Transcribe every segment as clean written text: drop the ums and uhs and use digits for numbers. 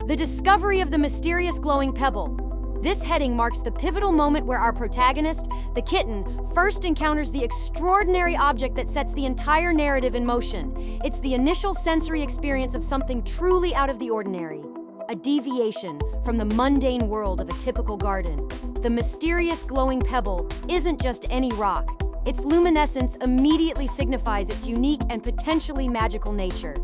The discovery of the mysterious glowing pebble. This heading marks the pivotal moment where our protagonist, the kitten, first encounters the extraordinary object that sets the entire narrative in motion. It's the initial sensory experience of something truly out of the ordinary, a deviation from the mundane world of a typical garden. The mysterious glowing pebble isn't just any rock. Its luminescence immediately signifies its unique and potentially magical nature.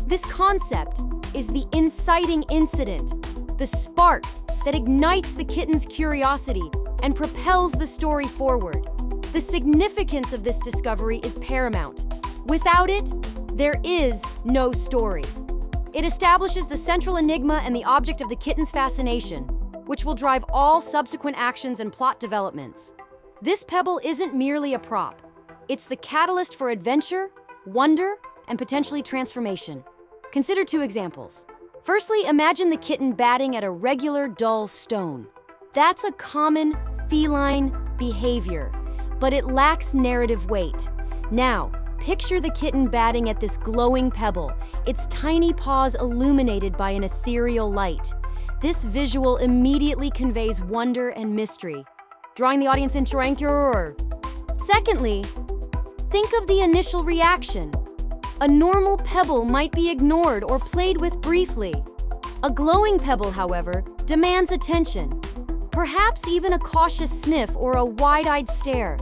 This concept is the inciting incident, the spark that ignites the kitten's curiosity and propels the story forward. The significance of this discovery is paramount. Without it, there is no story. It establishes the central enigma and the object of the kitten's fascination, which will drive all subsequent actions and plot developments. This pebble isn't merely a prop. It's the catalyst for adventure, wonder, and potentially transformation. Consider two examples. Firstly, imagine the kitten batting at a regular, dull stone. That's a common feline behavior, but it lacks narrative weight. Now, picture the kitten batting at this glowing pebble, its tiny paws illuminated by an ethereal light. This visual immediately conveys wonder and mystery, drawing the audience into rancor. Secondly, think of the initial reaction. A normal pebble might be ignored or played with briefly. A glowing pebble, however, demands attention, perhaps even a cautious sniff or a wide-eyed stare,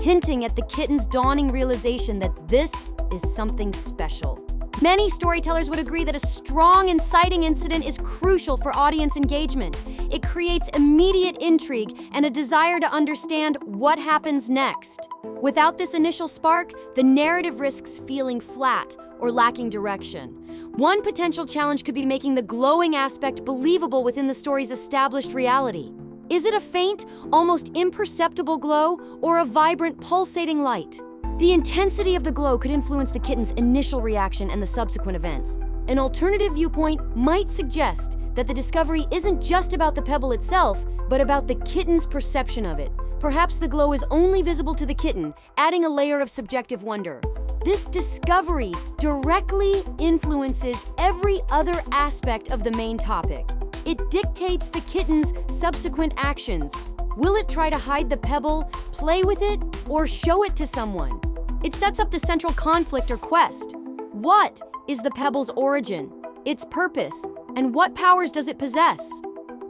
hinting at the kitten's dawning realization that this is something special. Many storytellers would agree that a strong inciting incident is crucial for audience engagement. It creates immediate intrigue and a desire to understand what happens next. Without this initial spark, the narrative risks feeling flat or lacking direction. One potential challenge could be making the glowing aspect believable within the story's established reality. Is it a faint, almost imperceptible glow, or a vibrant, pulsating light? The intensity of the glow could influence the kitten's initial reaction and the subsequent events. An alternative viewpoint might suggest that the discovery isn't just about the pebble itself, but about the kitten's perception of it. Perhaps the glow is only visible to the kitten, adding a layer of subjective wonder. This discovery directly influences every other aspect of the main topic. It dictates the kitten's subsequent actions. Will it try to hide the pebble, play with it, or show it to someone? It sets up the central conflict or quest. What is the pebble's origin, its purpose, and what powers does it possess?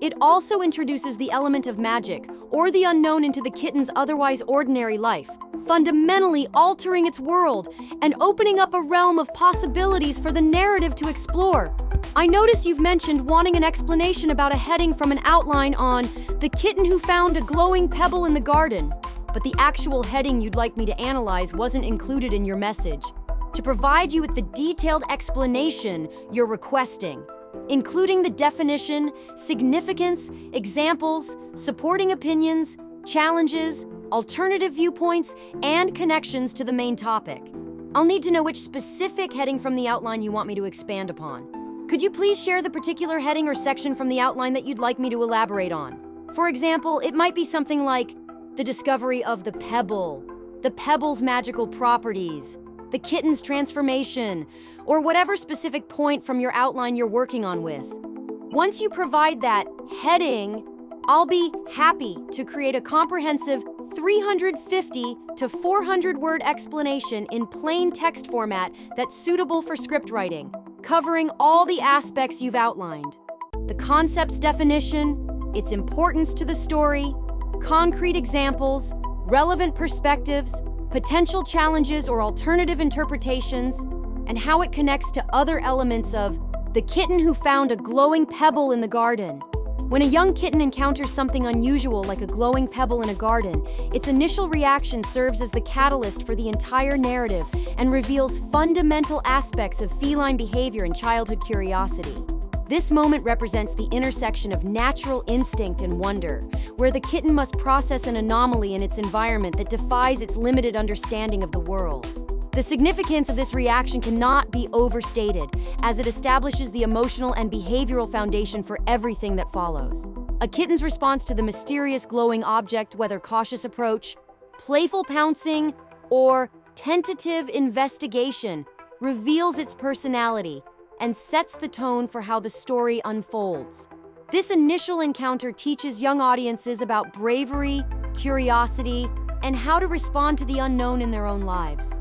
It also introduces the element of magic, or the unknown, into the kitten's otherwise ordinary life, fundamentally altering its world and opening up a realm of possibilities for the narrative to explore. I notice you've mentioned wanting an explanation about a heading from an outline on the kitten who found a glowing pebble in the garden, but the actual heading you'd like me to analyze wasn't included in your message. To provide you with the detailed explanation you're requesting, including the definition, significance, examples, supporting opinions, challenges, alternative viewpoints, and connections to the main topic. I'll need to know which specific heading from the outline you want me to expand upon. Could you please share the particular heading or section from the outline that you'd like me to elaborate on? For example, it might be something like the discovery of the pebble, the pebble's magical properties, the kitten's transformation, or whatever specific point from your outline you're working on with. Once you provide that heading, I'll be happy to create a comprehensive 350 to 400 word explanation in plain text format that's suitable for script writing, covering all the aspects you've outlined. The concept's definition, its importance to the story, concrete examples, relevant perspectives, potential challenges or alternative interpretations, and how it connects to other elements of the kitten who found a glowing pebble in the garden. When a young kitten encounters something unusual like a glowing pebble in a garden, its initial reaction serves as the catalyst for the entire narrative and reveals fundamental aspects of feline behavior and childhood curiosity. This moment represents the intersection of natural instinct and wonder, where the kitten must process an anomaly in its environment that defies its limited understanding of the world. The significance of this reaction cannot be overstated, as it establishes the emotional and behavioral foundation for everything that follows. A kitten's response to the mysterious glowing object, whether cautious approach, playful pouncing, or tentative investigation, reveals its personality and sets the tone for how the story unfolds. This initial encounter teaches young audiences about bravery, curiosity, and how to respond to the unknown in their own lives.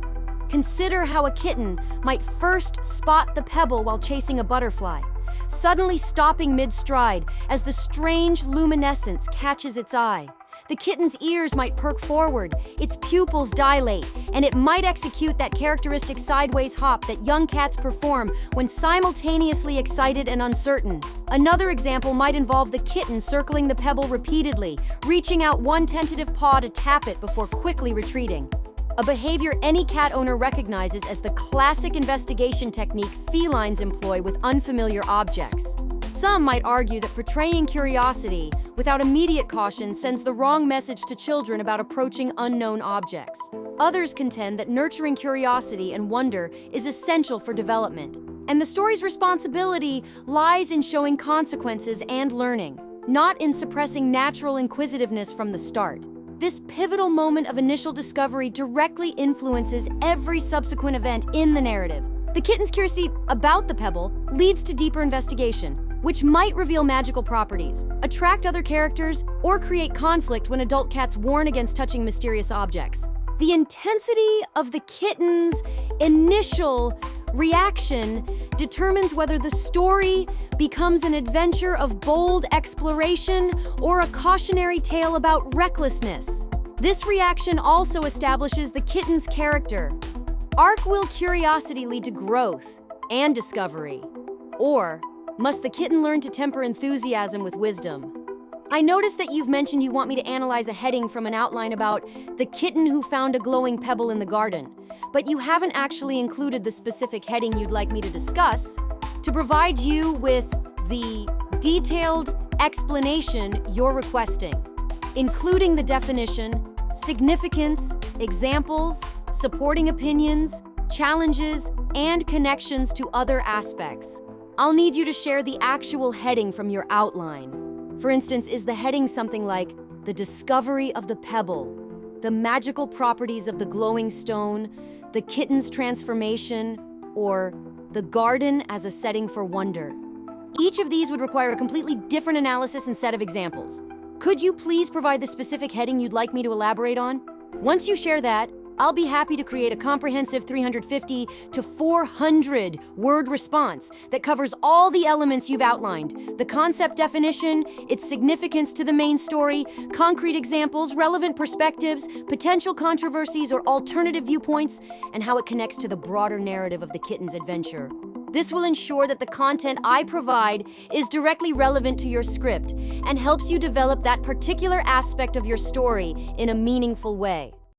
Consider how a kitten might first spot the pebble while chasing a butterfly, suddenly stopping mid-stride as the strange luminescence catches its eye. The kitten's ears might perk forward, its pupils dilate, and it might execute that characteristic sideways hop that young cats perform when simultaneously excited and uncertain. Another example might involve the kitten circling the pebble repeatedly, reaching out one tentative paw to tap it before quickly retreating. A behavior any cat owner recognizes as the classic investigation technique felines employ with unfamiliar objects. Some might argue that portraying curiosity without immediate caution sends the wrong message to children about approaching unknown objects. Others contend that nurturing curiosity and wonder is essential for development, and the story's responsibility lies in showing consequences and learning, not in suppressing natural inquisitiveness from the start. This pivotal moment of initial discovery directly influences every subsequent event in the narrative. The kitten's curiosity about the pebble leads to deeper investigation, which might reveal magical properties, attract other characters, or create conflict when adult cats warn against touching mysterious objects. The intensity of the kitten's initial reaction determines whether the story becomes an adventure of bold exploration or a cautionary tale about recklessness. This reaction also establishes the kitten's character. Will curiosity lead to growth and discovery? Or must the kitten learn to temper enthusiasm with wisdom? I noticed that you've mentioned you want me to analyze a heading from an outline about the kitten who found a glowing pebble in the garden, but you haven't actually included the specific heading you'd like me to discuss. To provide you with the detailed explanation you're requesting, including the definition, significance, examples, supporting opinions, challenges, and connections to other aspects, I'll need you to share the actual heading from your outline. For instance, is the heading something like the discovery of the pebble, the magical properties of the glowing stone, the kitten's transformation, or the garden as a setting for wonder? Each of these would require a completely different analysis and set of examples. Could you please provide the specific heading you'd like me to elaborate on? Once you share that, I'll be happy to create a comprehensive 350 to 400 word response that covers all the elements you've outlined: the concept definition, its significance to the main story, concrete examples, relevant perspectives, potential controversies or alternative viewpoints, and how it connects to the broader narrative of the kitten's adventure. This will ensure that the content I provide is directly relevant to your script and helps you develop that particular aspect of your story in a meaningful way.